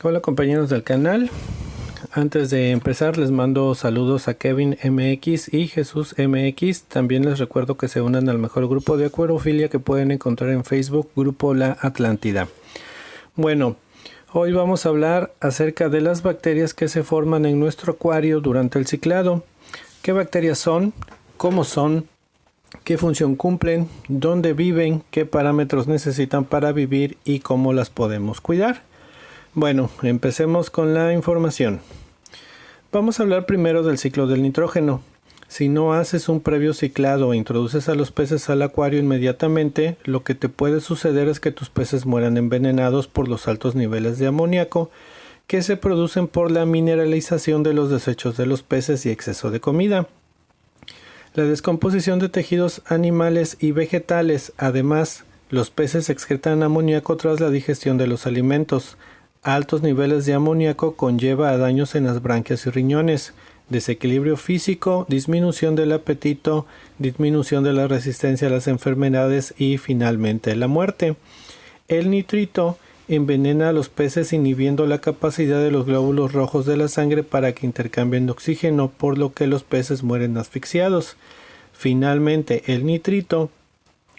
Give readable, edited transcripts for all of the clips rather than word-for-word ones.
Hola compañeros del canal, antes de empezar les mando saludos a Kevin MX y Jesús MX. También les recuerdo que se unan al mejor grupo de acuariofilia que pueden encontrar en Facebook, Grupo La Atlántida. Bueno, hoy vamos a hablar acerca de las bacterias que se forman en nuestro acuario durante el ciclado. ¿Qué bacterias son? ¿Cómo son? ¿Qué función cumplen? ¿Dónde viven? ¿Qué parámetros necesitan para vivir? ¿Y cómo las podemos cuidar? Bueno, empecemos con la información. Vamos a hablar primero del ciclo del nitrógeno. Si no haces un previo ciclado o introduces a los peces al acuario inmediatamente, lo que te puede suceder es que tus peces mueran envenenados por los altos niveles de amoníaco que se producen por la mineralización de los desechos de los peces y exceso de comida. La descomposición de tejidos animales y vegetales. Además, los peces excretan amoníaco tras la digestión de los alimentos. Altos niveles de amoníaco conlleva a daños en las branquias y riñones, desequilibrio físico, disminución del apetito, disminución de la resistencia a las enfermedades y finalmente la muerte. El nitrito envenena a los peces inhibiendo la capacidad de los glóbulos rojos de la sangre para que intercambien oxígeno, por lo que los peces mueren asfixiados. Finalmente, el nitrito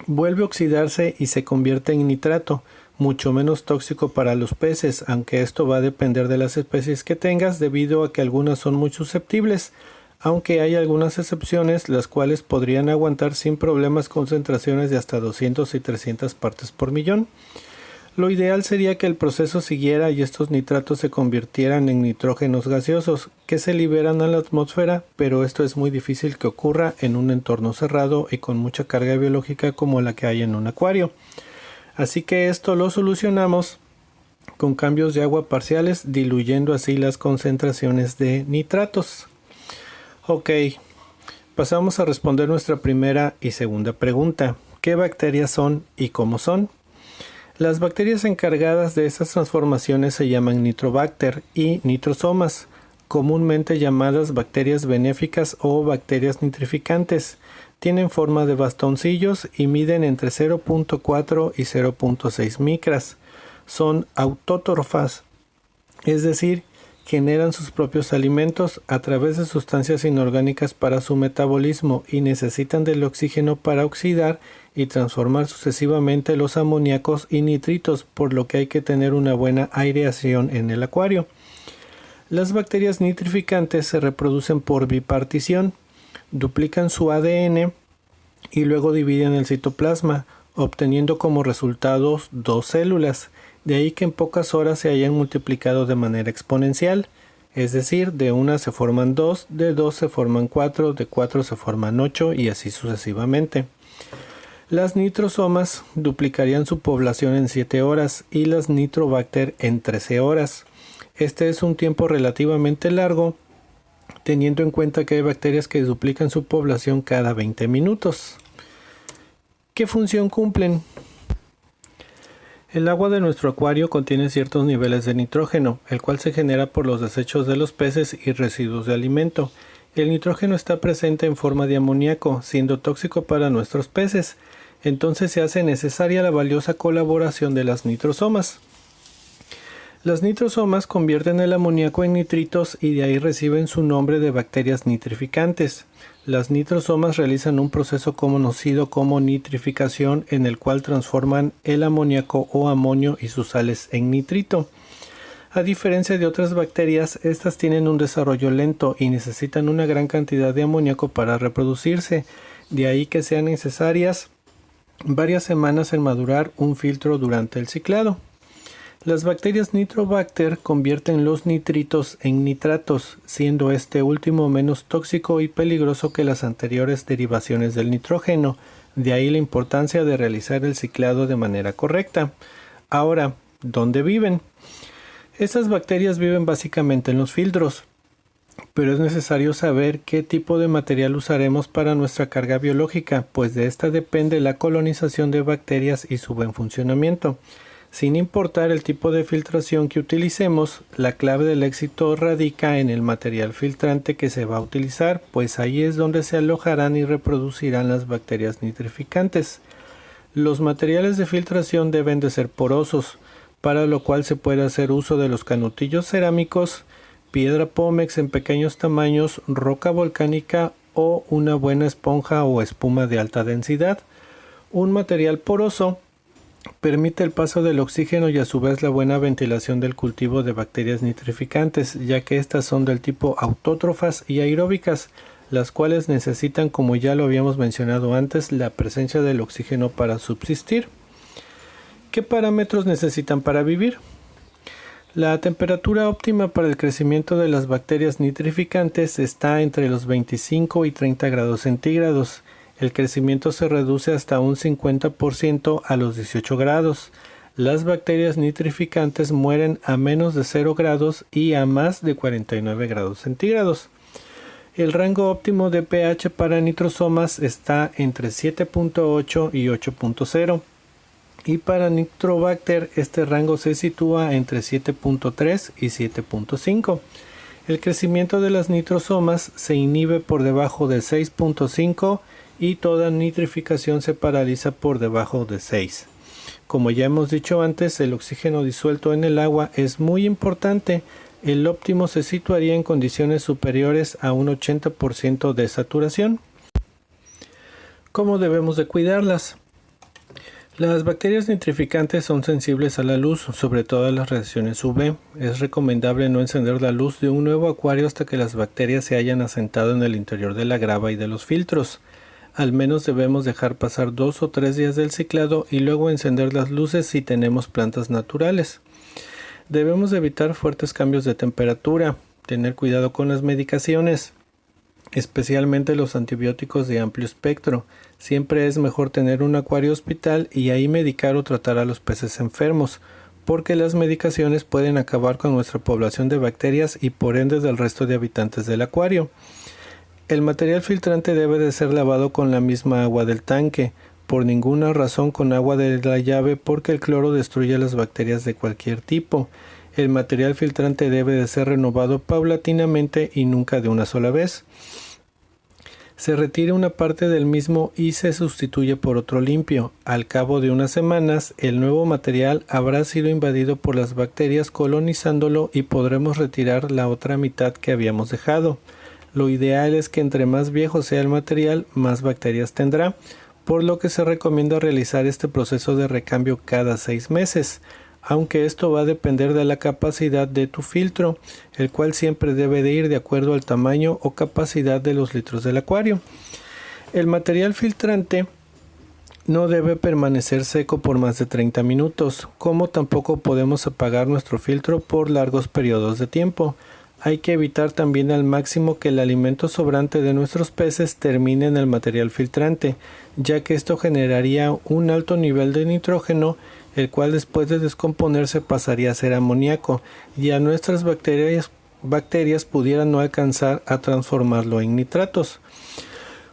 vuelve a oxidarse y se convierte en nitrato, mucho menos tóxico para los peces, aunque esto va a depender de las especies que tengas debido a que algunas son muy susceptibles, aunque hay algunas excepciones las cuales podrían aguantar sin problemas concentraciones de hasta 200 y 300 partes por millón. Lo ideal sería que el proceso siguiera y estos nitratos se convirtieran en nitrógenos gaseosos que se liberan a la atmósfera, pero esto es muy difícil que ocurra en un entorno cerrado y con mucha carga biológica como la que hay en un acuario. Así que esto lo solucionamos con cambios de agua parciales, diluyendo así las concentraciones de nitratos. Ok, pasamos a responder nuestra primera y segunda pregunta. ¿Qué bacterias son y cómo son? Las bacterias encargadas de estas transformaciones se llaman Nitrobacter y nitrosomas, comúnmente llamadas bacterias benéficas o bacterias nitrificantes. Tienen forma de bastoncillos y miden entre 0.4 y 0.6 micras. Son autótrofas, es decir, generan sus propios alimentos a través de sustancias inorgánicas para su metabolismo y necesitan del oxígeno para oxidar y transformar sucesivamente los amoníacos y nitritos, por lo que hay que tener una buena aireación en el acuario. Las bacterias nitrificantes se reproducen por bipartición. Duplican su ADN y luego dividen el citoplasma, obteniendo como resultados dos células. De ahí que en pocas horas se hayan multiplicado de manera exponencial, es decir, de una se forman dos, de dos se forman cuatro, de cuatro se forman 8 y así sucesivamente. Las nitrosomas duplicarían su población en 7 horas y las nitrobacter en 13 horas. Este es un tiempo relativamente largo, teniendo en cuenta que hay bacterias que duplican su población cada 20 minutos. ¿Qué función cumplen? El agua de nuestro acuario contiene ciertos niveles de nitrógeno, el cual se genera por los desechos de los peces y residuos de alimento. El nitrógeno está presente en forma de amoníaco, siendo tóxico para nuestros peces. Entonces se hace necesaria la valiosa colaboración de las nitrosomas. Las nitrosomas convierten el amoníaco en nitritos y de ahí reciben su nombre de bacterias nitrificantes. Las nitrosomas realizan un proceso conocido como nitrificación, en el cual transforman el amoníaco o amonio y sus sales en nitrito. A diferencia de otras bacterias, estas tienen un desarrollo lento y necesitan una gran cantidad de amoníaco para reproducirse, de ahí que sean necesarias varias semanas en madurar un filtro durante el ciclado. Las bacterias Nitrobacter convierten los nitritos en nitratos, siendo este último menos tóxico y peligroso que las anteriores derivaciones del nitrógeno, de ahí la importancia de realizar el ciclado de manera correcta. Ahora, ¿dónde viven? Estas bacterias viven básicamente en los filtros, pero es necesario saber qué tipo de material usaremos para nuestra carga biológica, pues de esta depende la colonización de bacterias y su buen funcionamiento. Sin importar el tipo de filtración que utilicemos, la clave del éxito radica en el material filtrante que se va a utilizar, pues ahí es donde se alojarán y reproducirán las bacterias nitrificantes. Los materiales de filtración deben de ser porosos, para lo cual se puede hacer uso de los canutillos cerámicos, piedra pómex en pequeños tamaños, roca volcánica o una buena esponja o espuma de alta densidad. Un material poroso permite el paso del oxígeno y a su vez la buena ventilación del cultivo de bacterias nitrificantes, ya que estas son del tipo autótrofas y aeróbicas, las cuales necesitan, como ya lo habíamos mencionado antes, la presencia del oxígeno para subsistir. ¿Qué parámetros necesitan para vivir? La temperatura óptima para el crecimiento de las bacterias nitrificantes está entre los 25 y 30 grados centígrados. El crecimiento se reduce hasta un 50% a los 18 grados. Las bacterias nitrificantes mueren a menos de 0 grados y a más de 49 grados centígrados. El rango óptimo de pH para nitrosomas está entre 7.8 y 8.0. Y para Nitrobacter este rango se sitúa entre 7.3 y 7.5. El crecimiento de las nitrosomas se inhibe por debajo de 6.5 y toda nitrificación se paraliza por debajo de 6. Como ya hemos dicho antes, el oxígeno disuelto en el agua es muy importante. El óptimo se situaría en condiciones superiores a un 80% de saturación. ¿Cómo debemos de cuidarlas? Las bacterias nitrificantes son sensibles a la luz, sobre todo a las radiaciones UV. Es recomendable no encender la luz de un nuevo acuario hasta que las bacterias se hayan asentado en el interior de la grava y de los filtros. Al menos debemos dejar pasar 2 o 3 días del ciclado y luego encender las luces si tenemos plantas naturales. Debemos evitar fuertes cambios de temperatura, tener cuidado con las medicaciones, especialmente los antibióticos de amplio espectro. Siempre es mejor tener un acuario hospital y ahí medicar o tratar a los peces enfermos, porque las medicaciones pueden acabar con nuestra población de bacterias y por ende del resto de habitantes del acuario. El material filtrante debe de ser lavado con la misma agua del tanque, por ninguna razón con agua de la llave, porque el cloro destruye las bacterias de cualquier tipo. El material filtrante debe de ser renovado paulatinamente y nunca de una sola vez. Se retira una parte del mismo y se sustituye por otro limpio. Al cabo de unas semanas, el nuevo material habrá sido invadido por las bacterias colonizándolo y podremos retirar la otra mitad que habíamos dejado. Lo ideal es que entre más viejo sea el material, más bacterias tendrá, por lo que se recomienda realizar este proceso de recambio cada 6 meses, aunque esto va a depender de la capacidad de tu filtro, el cual siempre debe de ir de acuerdo al tamaño o capacidad de los litros del acuario. El material filtrante no debe permanecer seco por más de 30 minutos, como tampoco podemos apagar nuestro filtro por largos periodos de tiempo. Hay que evitar también al máximo que el alimento sobrante de nuestros peces termine en el material filtrante, ya que esto generaría un alto nivel de nitrógeno, el cual después de descomponerse pasaría a ser amoníaco, y a nuestras bacterias pudieran no alcanzar a transformarlo en nitratos.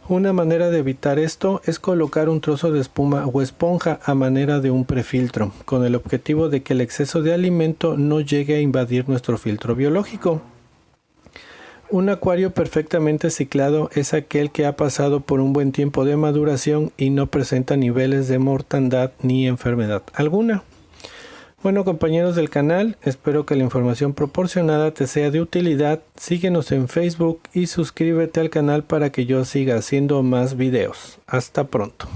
Una manera de evitar esto es colocar un trozo de espuma o esponja a manera de un prefiltro, con el objetivo de que el exceso de alimento no llegue a invadir nuestro filtro biológico. Un acuario perfectamente ciclado es aquel que ha pasado por un buen tiempo de maduración y no presenta niveles de mortandad ni enfermedad alguna. Bueno, compañeros del canal, espero que la información proporcionada te sea de utilidad. Síguenos en Facebook y suscríbete al canal para que yo siga haciendo más videos. Hasta pronto.